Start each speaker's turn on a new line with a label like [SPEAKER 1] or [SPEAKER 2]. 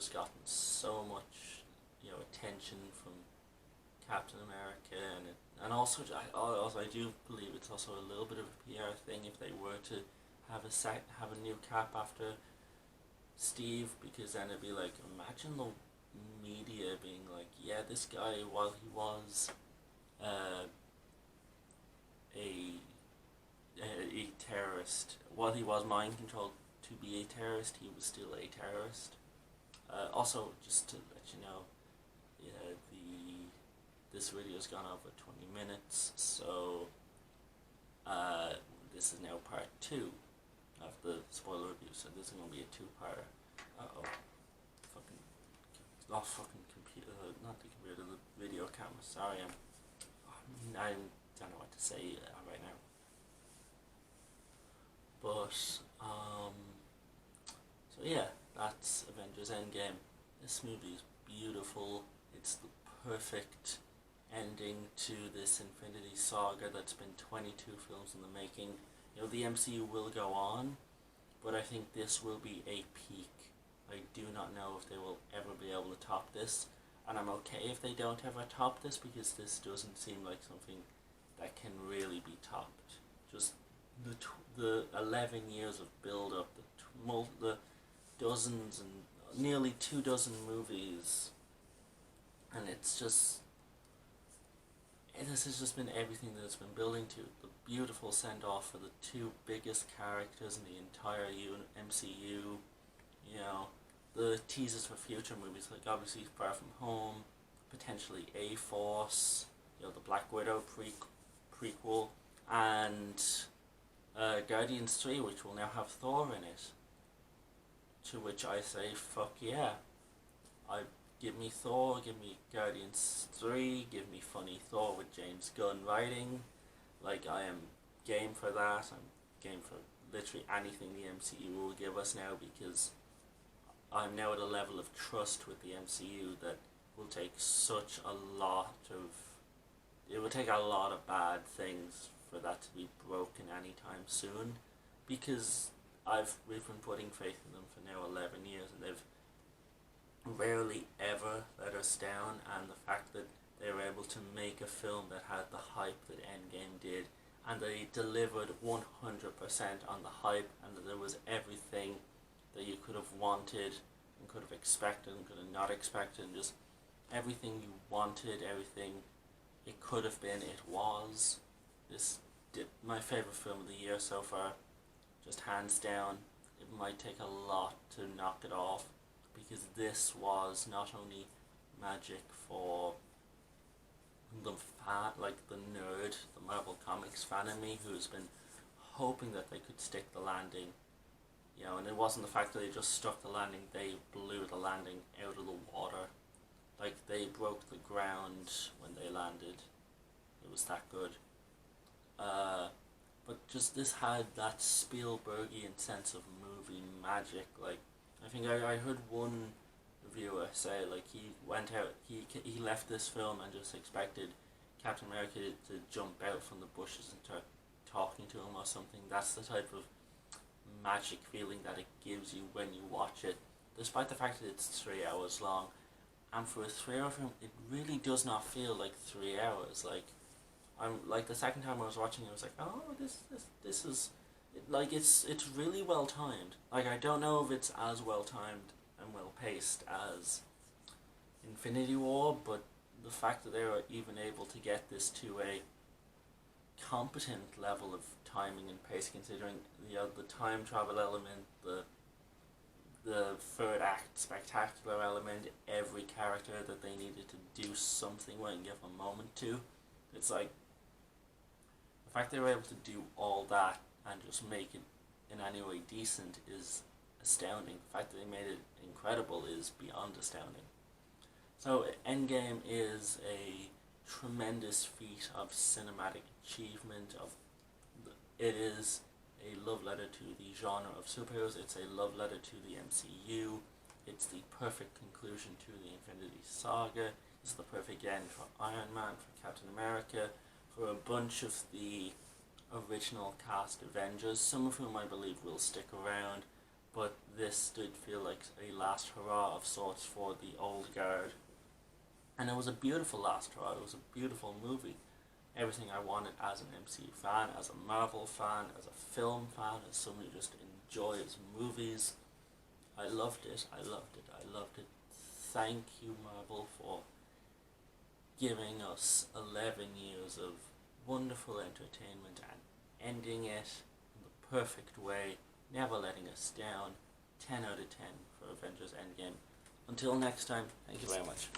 [SPEAKER 1] just gotten so much, attention from Captain America, and also I do believe it's also a little bit of a PR thing if they were to have a new Cap after Steve, because then it'd be like, imagine the media being like, yeah, this guy, while he was uh, a a terrorist, while he was mind controlled to be a terrorist, he was still a terrorist. Also, just to let you know, yeah, this video's gone over 20 minutes, so this is now part 2 of the spoiler review, so this is going to be a two-parter. Uh-oh. Fucking computer, not the computer, the video camera, sorry, I don't know what to say right now. But, so yeah, that's Avengers Endgame. This movie is beautiful. It's the perfect ending to this Infinity Saga that's been 22 films in the making. The MCU will go on, but I think this will be a peak. I do not know if they will ever be able to top this, and I'm okay if they don't ever top this, because this doesn't seem like something that can really be topped. Just the 11 years of build up, the dozens and nearly 24 movies, and this has just been everything that it's been building to. The beautiful send off for the two biggest characters in the entire MCU. The teasers for future movies, like obviously Far From Home, potentially A-Force, the Black Widow prequel, and Guardians 3, which will now have Thor in it. To which I say, fuck yeah. Give me Thor, give me Guardians 3, give me funny Thor with James Gunn writing. Like, I am game for that. I'm game for literally anything the MCU will give us now, because I'm now at a level of trust with the MCU that will take it will take a lot of bad things for that to be broken anytime soon, because we've been putting faith in them for now 11 years, and they've rarely ever let us down. And the fact that they were able to make a film that had the hype that Endgame did, and they delivered 100% on the hype, and that there was everything that you could have wanted and could have expected and could have not expected, and just everything you wanted, everything it could have been, it was. My favourite film of the year so far, just hands down. It might take a lot to knock it off, because this was not only magic for the nerd, the Marvel Comics fan in me, who's been hoping that they could stick the landing. And it wasn't the fact that they just stuck the landing, they blew the landing out of the water. Like, they broke the ground when they landed. It was that good. But just this had that Spielbergian sense of movie magic. Like, I think I heard one reviewer say, like, he left this film and just expected Captain America to jump out from the bushes and start talking to him or something. That's the type of magic feeling that it gives you when you watch it, despite the fact that it's 3 hours long. And for a 3-hour film, it really does not feel like 3 hours. Like the second time I was watching it, I was like, oh, this is like, it's really well timed. Like, I don't know if it's as well timed and well paced as Infinity War, but the fact that they were even able to get this to a competent level of timing and pace, considering the time travel element, the third act spectacular element, every character that they needed to do something with and give a moment to. It's like, the fact they were able to do all that and just make it in any way decent is astounding. The fact that they made it incredible is beyond astounding. So Endgame is a tremendous feat of cinematic achievement. It is a love letter to the genre of superheroes. It's a love letter to the MCU. It's the perfect conclusion to the Infinity Saga. It's the perfect end for Iron Man, for Captain America, for a bunch of the original cast Avengers, some of whom I believe will stick around, but this did feel like a last hurrah of sorts for the old guard. And it was a beautiful last hurrah. It was a beautiful movie. Everything I wanted as an MCU fan, as a Marvel fan, as a film fan, as someone who just enjoys movies. I loved it. I loved it. I loved it. Thank you, Marvel, for giving us 11 years of wonderful entertainment and ending it in the perfect way, never letting us down. 10 out of 10 for Avengers Endgame. Until next time, thank you very much.